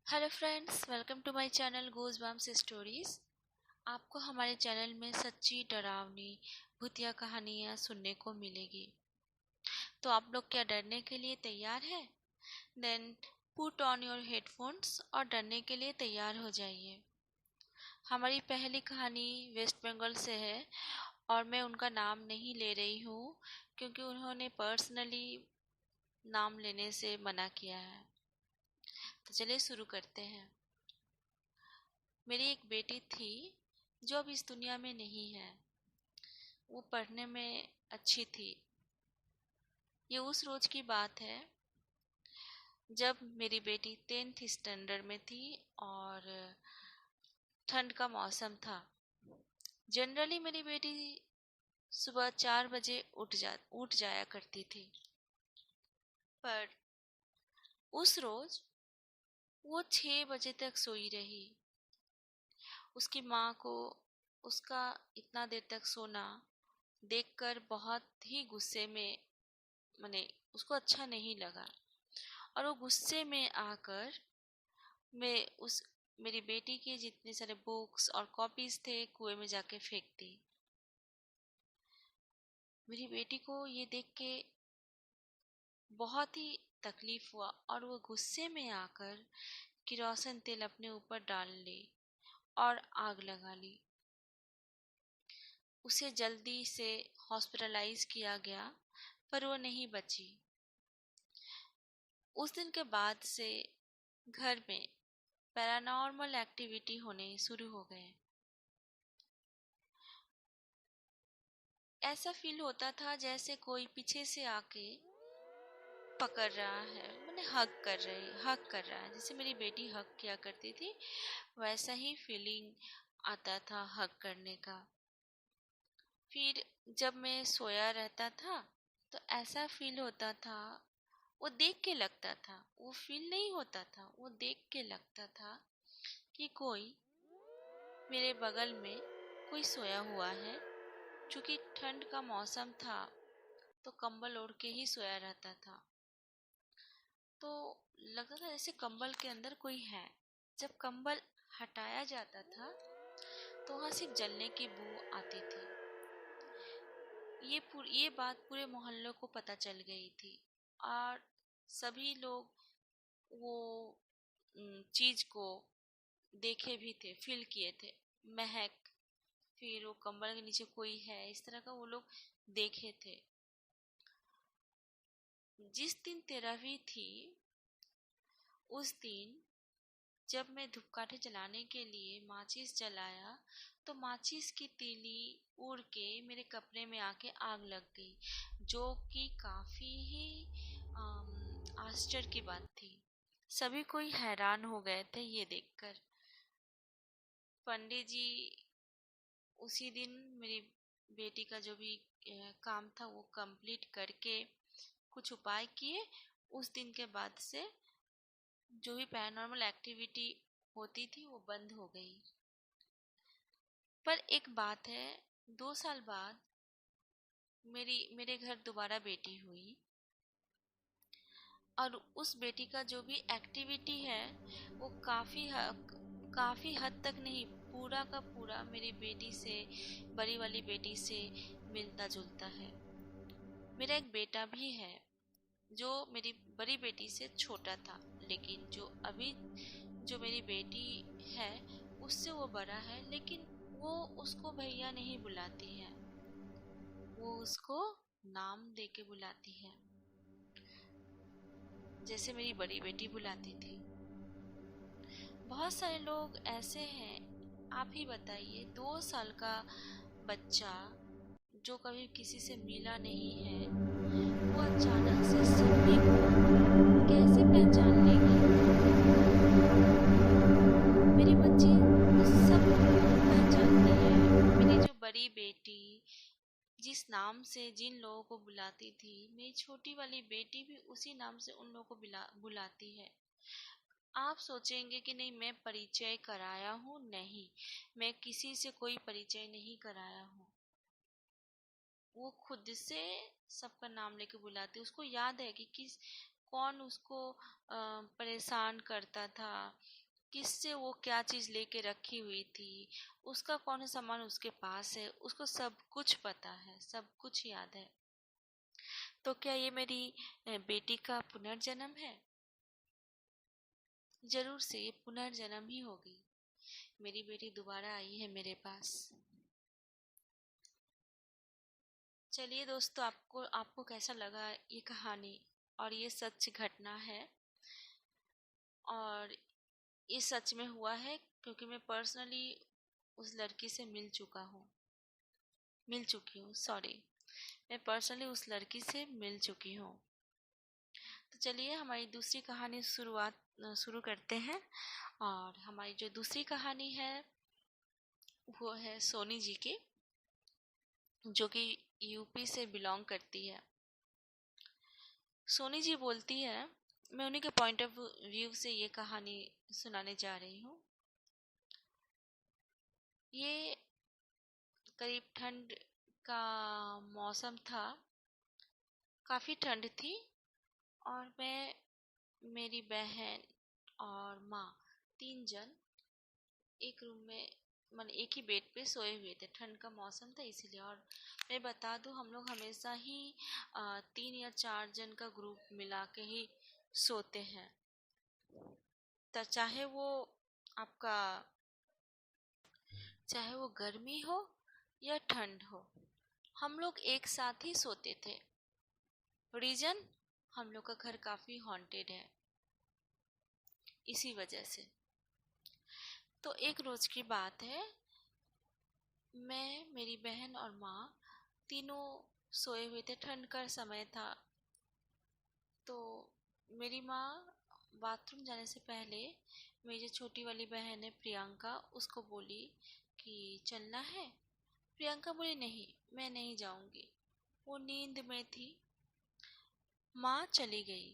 Hello friends, welcome to my channel goosebumps stories. आपको हमारे channel में सच्ची डरावनी भूतिया कहानियाँ सुनने को मिलेगी। तो आप लोग क्या डरने के लिए तैयार हैं? Then put on your headphones और डरने के लिए तैयार हो जाइए। हमारी पहली कहानी वेस्ट बंगाल से है और मैं उनका नाम नहीं ले रही हूँ क्योंकि उन्होंने पर्सनली नाम लेने से मना किया है। तो चलिए शुरू करते हैं। मेरी एक बेटी थी जो अब इस दुनिया में नहीं है। वो पढ़ने में अच्छी थी। ये उस रोज की बात है जब मेरी बेटी 10th स्टैंडर्ड में थी और ठंड का मौसम था। जनरली मेरी बेटी सुबह 4 बजे उठ जाया करती थी, पर उस रोज वो 6 बजे तक सोई रही। उसकी माँ को उसका इतना देर तक सोना देखकर बहुत ही गुस्से में, माने उसको अच्छा नहीं लगा और वो गुस्से में आकर मैं उस मेरी बेटी के जितने सारे बुक्स और कॉपीज थे कुएं में जाके फेंक दी। मेरी बेटी को ये देख के बहुत ही तकलीफ हुआ और वो गुस्से में आकर किरोसिन तेल अपने ऊपर डाल ली और आग लगा ली। उसे जल्दी से हॉस्पिटलाइज किया गया, पर वो नहीं बची। उस दिन के बाद से घर में पैरानॉर्मल एक्टिविटी होने शुरू हो गए। ऐसा फील होता था जैसे कोई पीछे से आके पकड़ रहा है, मैंने हक कर रहा है। जैसे मेरी बेटी हक किया करती थी वैसा ही फीलिंग आता था हक करने का। फिर जब मैं सोया रहता था तो ऐसा फील होता था, वो देख के लगता था, वो फील नहीं होता था, वो देख के लगता था कि कोई मेरे बगल में कोई सोया हुआ है। चूंकि ठंड का मौसम था तो कंबल ओढ़ के ही सोया रहता था, तो लगता था जैसे कंबल के अंदर कोई है। जब कंबल हटाया जाता था तो वहाँ सिर्फ जलने की बू आती थी। ये बात पूरे मोहल्ले को पता चल गई थी और सभी लोग वो चीज को देखे भी थे, फील किए थे। महक, फिर वो कंबल के नीचे कोई है, इस तरह का वो लोग देखे थे। जिस दिन 13वीं थी उस दिन जब मैं धूपकाठी जलाने के लिए माचिस जलाया तो माचिस की तीली उड़ के मेरे कपड़े में आके आग लग गई, जो कि काफी ही आश्चर्य की बात थी। सभी कोई हैरान हो गए थे ये देखकर। पंडित जी उसी दिन मेरी बेटी का जो भी काम था वो कंप्लीट करके कुछ उपाय किए। उस दिन के बाद से जो भी पैरानॉर्मल एक्टिविटी होती थी वो बंद हो गई। पर एक बात है, 2 साल बाद मेरे घर दोबारा बेटी हुई और उस बेटी का जो भी एक्टिविटी है वो काफी हद तक नहीं, पूरा का पूरा मेरी बेटी से, बड़ी वाली बेटी से मिलता जुलता है। मेरा एक बेटा भी है जो मेरी बड़ी बेटी से छोटा था, लेकिन जो मेरी बेटी है उससे वो बड़ा है, लेकिन वो उसको भैया नहीं बुलाती है, वो उसको नाम दे के बुलाती है, जैसे मेरी बड़ी बेटी बुलाती थी। बहुत सारे लोग ऐसे हैं, आप ही बताइए, 2 साल का बच्चा जो कभी किसी से मिला नहीं है वो अचानक से सभी को कैसे पहचान लेगी? मेरी बच्ची सब लोगों को पहचानती है। मेरी जो बड़ी बेटी जिस नाम से जिन लोगों को बुलाती थी, मेरी छोटी वाली बेटी भी उसी नाम से उन लोगों को बुलाती है। आप सोचेंगे कि नहीं मैं परिचय कराया हूँ, नहीं, मैं किसी से कोई परिचय नहीं कराया हूँ। वो खुद से सबका नाम लेके बुलाती है। उसको याद है कि कौन उसको परेशान करता था, किससे वो क्या चीज़ लेके रखी हुई थी, उसका कौन सा सामान उसके पास है, उसको सब कुछ पता है, सब कुछ याद है। तो क्या ये मेरी बेटी का पुनर्जन्म है? जरूर से ये पुनर्जन्म ही होगी। मेरी बेटी दोबारा आई है मेरे पास। चलिए दोस्तों, आपको आपको कैसा लगा ये कहानी? और ये सच घटना है, और ये सच में हुआ है, क्योंकि मैं पर्सनली उस लड़की से मिल चुकी हूँ, सॉरी, मैं पर्सनली उस लड़की से मिल चुकी हूँ। तो चलिए हमारी दूसरी कहानी शुरू करते हैं। और हमारी जो दूसरी कहानी है वो है सोनी जी की, जो कि यूपी से बिलोंग करती है। सोनी जी बोलती है, मैं उन्हीं के पॉइंट ऑफ व्यू से ये कहानी सुनाने जा रही हूँ। ये करीब ठंड का मौसम था, काफ़ी ठंड थी, और मैं, मेरी बहन और माँ, 3 जन एक रूम में, मतलब एक ही बेड पे सोए हुए थे। ठंड का मौसम था इसीलिए। और मैं बता दूँ, हम लोग हमेशा ही 3 या 4 जन का ग्रुप मिला के ही सोते हैं। तो आपका चाहे वो गर्मी हो या ठंड हो, हम लोग एक साथ ही सोते थे। रीजन, हम लोग का घर काफ़ी हॉन्टेड है, इसी वजह से। तो एक रोज की बात है, मैं, मेरी बहन और माँ तीनों सोए हुए थे। ठंड का समय था। तो मेरी माँ बाथरूम जाने से पहले मेरी जो छोटी वाली बहन है प्रियंका, उसको बोली कि चलना है। प्रियंका बोली नहीं, मैं नहीं जाऊंगी, वो नींद में थी। माँ चली गई।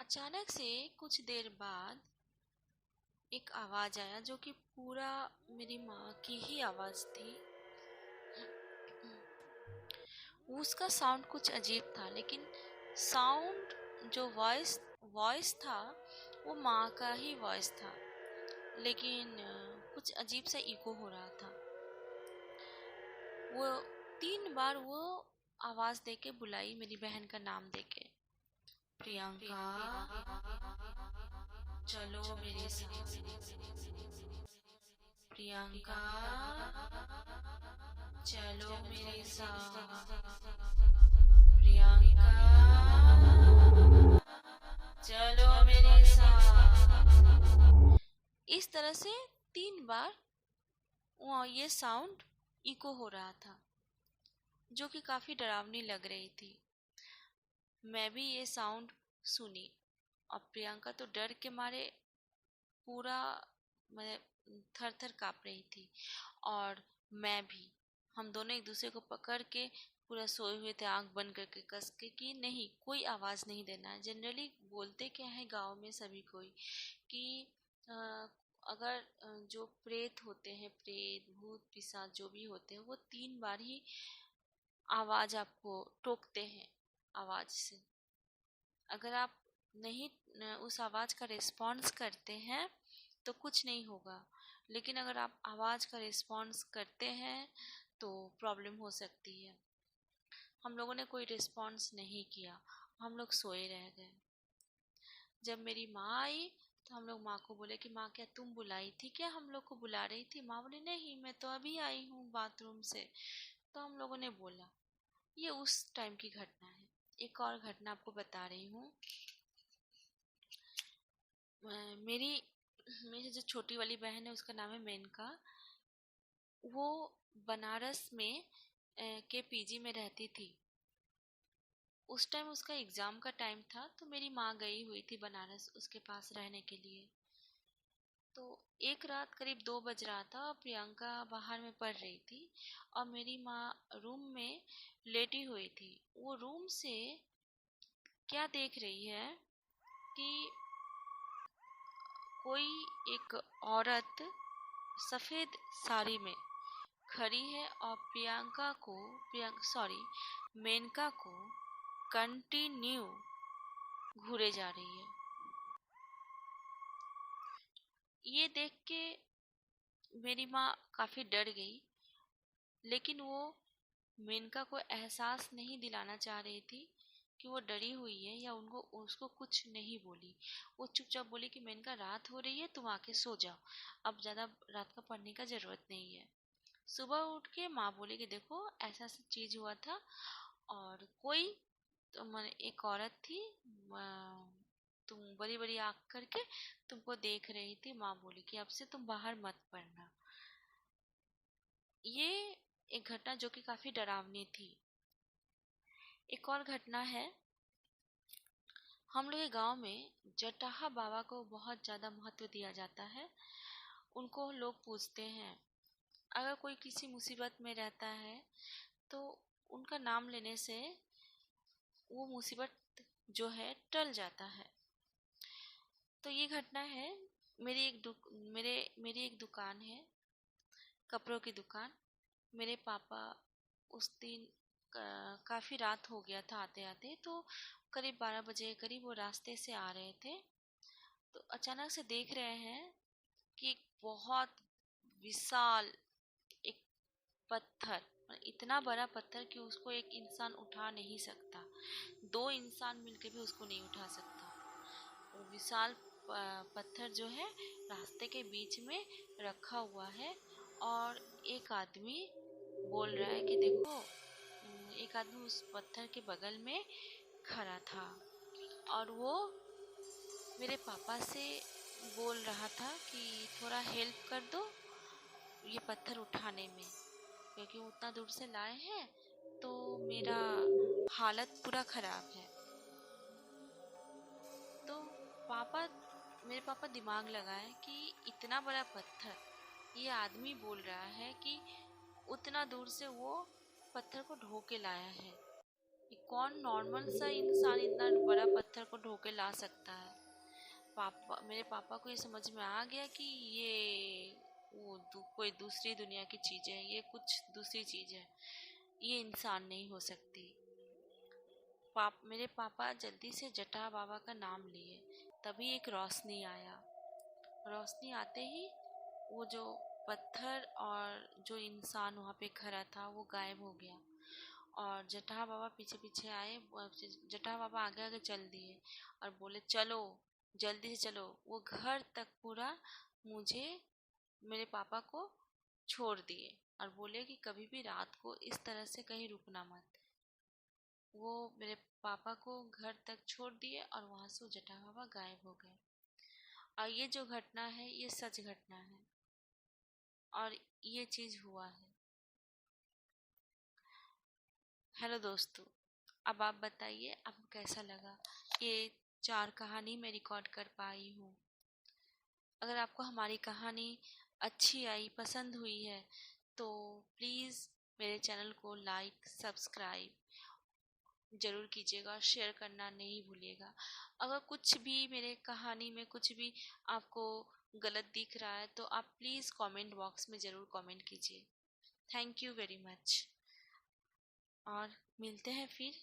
अचानक से कुछ देर बाद एक आवाज आया, जो कि पूरा मेरी माँ की ही आवाज थी। उसका साउंड कुछ अजीब था, लेकिन साउंड जो वॉइस वॉइस था वो माँ का ही वॉइस था, लेकिन कुछ अजीब सा इको हो रहा था। वो 3 बार वो आवाज देके बुलाई, मेरी बहन का नाम देके, प्रियंका चलो मेरे साथ, प्रियंका चलो मेरे साथ, प्रियंका चलो मेरे साथ। इस तरह से 3 बार ये साउंड इको हो रहा था, जो कि काफी डरावनी लग रही थी। मैं भी ये साउंड सुनी, और प्रियंका तो डर के मारे पूरा, मतलब थर थर काँप रही थी, और मैं भी। हम दोनों एक दूसरे को पकड़ के पूरा सोए हुए थे, आंख बंद करके कस के, कि नहीं, कोई आवाज़ नहीं देना है। जनरली बोलते क्या है गांव में सभी कोई, कि अ, अगर जो प्रेत होते हैं, प्रेत भूत पिशाच जो भी होते हैं, वो 3 बार ही आवाज़ आपको टोकते हैं आवाज़ से। अगर आप नहीं उस आवाज़ का रिस्पॉन्स करते हैं तो कुछ नहीं होगा, लेकिन अगर आप आवाज़ का रिस्पॉन्स करते हैं तो प्रॉब्लम हो सकती है। हम लोगों ने कोई रिस्पॉन्स नहीं किया, हम लोग सोए रह गए। जब मेरी माँ आई तो हम लोग माँ को बोले कि माँ, क्या तुम बुलाई थी क्या, हम लोग को बुला रही थी? माँ बोली नहीं, मैं तो अभी आई हूँ बाथरूम से। तो हम लोगों ने बोला, ये उस टाइम की घटना है। एक और घटना आपको बता रही हूँ। मेरी मेरी जो छोटी वाली बहन है उसका नाम है मेनका। वो बनारस में के पीजी में रहती थी। उस टाइम उसका एग्ज़ाम का टाइम था, तो मेरी माँ गई हुई थी बनारस उसके पास रहने के लिए। तो एक रात करीब 2 बज रहा था, और प्रियंका बाहर में पढ़ रही थी, और मेरी माँ रूम में लेटी हुई थी। वो रूम से क्या देख रही है कि कोई एक औरत सफ़ेद साड़ी में खड़ी है, और मेनका को कंटिन्यू घूरे जा रही है। ये देख के मेरी माँ काफी डर गई, लेकिन वो मेनका को एहसास नहीं दिलाना चाह रही थी कि वो डरी हुई है, या उनको उसको कुछ नहीं बोली। वो चुपचाप बोली कि मेनका रात हो रही है, तुम आके सो जाओ, अब ज्यादा रात का पढ़ने का जरूरत नहीं है। सुबह उठ के माँ बोली कि देखो ऐसा ऐसा चीज हुआ था, और कोई तो एक औरत थी, तुम बड़ी बड़ी आंख करके तुमको देख रही थी। माँ बोली कि अब से तुम बाहर मत पढ़ना। ये एक घटना जो कि काफी डरावनी थी। एक और घटना है, हम लोग के गांव में जटाहा बाबा को बहुत ज्यादा महत्व दिया जाता है। उनको लोग पूछते हैं, अगर कोई किसी मुसीबत में रहता है तो उनका नाम लेने से वो मुसीबत जो है टल जाता है। तो ये घटना है, मेरी एक दुकान है, कपड़ों की दुकान। मेरे पापा उस दिन काफ़ी रात हो गया था आते आते, तो करीब 12 बजे के करीब वो रास्ते से आ रहे थे। तो अचानक से देख रहे हैं कि एक बहुत विशाल एक पत्थर, इतना बड़ा पत्थर कि उसको एक इंसान उठा नहीं सकता, दो इंसान मिलके भी उसको नहीं उठा सकता। वो विशाल पत्थर जो है रास्ते के बीच में रखा हुआ है, और एक आदमी बोल रहा है कि देखो, एक आदमी उस पत्थर के बगल में खड़ा था, और वो मेरे पापा से बोल रहा था कि थोड़ा हेल्प कर दो ये पत्थर उठाने में, क्योंकि वो उतना दूर से लाए हैं, तो मेरा हालत पूरा खराब है। तो पापा मेरे पापा दिमाग लगाए कि इतना बड़ा पत्थर, ये आदमी बोल रहा है कि उतना दूर से वो पत्थर को ढो के लाया है। ये कौन नॉर्मल सा इंसान इतना बड़ा पत्थर को ढो के ला सकता है? मेरे पापा को ये समझ में आ गया कि ये कोई दूसरी दुनिया की चीज है, ये कुछ दूसरी चीज है, ये इंसान नहीं हो सकती। मेरे पापा जल्दी से जटा बाबा का नाम लिए, तभी एक रोशनी आया। रोशनी आते ही वो जो पत्थर और जो इंसान वहाँ पे खड़ा था वो गायब हो गया, और जटाह बाबा पीछे पीछे आए। जटाह बाबा आगे आगे चल दिए और बोले चलो, जल्दी से चलो। वो घर तक पूरा मुझे, मेरे पापा को छोड़ दिए, और बोले कि कभी भी रात को इस तरह से कहीं रुकना मत। वो मेरे पापा को घर तक छोड़ दिए, और वहां से वो जटा बाबा गायब हो गए। और ये जो घटना है ये सच घटना है, और ये चीज हुआ है। हेलो दोस्तों, अब आप बताइए आपको कैसा लगा। ये 4 कहानी मैं रिकॉर्ड कर पाई हूँ। अगर आपको हमारी कहानी अच्छी आई, पसंद हुई है, तो प्लीज़ मेरे चैनल को लाइक सब्सक्राइब जरूर कीजिएगा, शेयर करना नहीं भूलिएगा। अगर कुछ भी मेरे कहानी में कुछ भी आपको गलत दिख रहा है, तो आप प्लीज़ कमेंट बॉक्स में ज़रूर कमेंट कीजिए। थैंक यू वेरी मच, और मिलते हैं फिर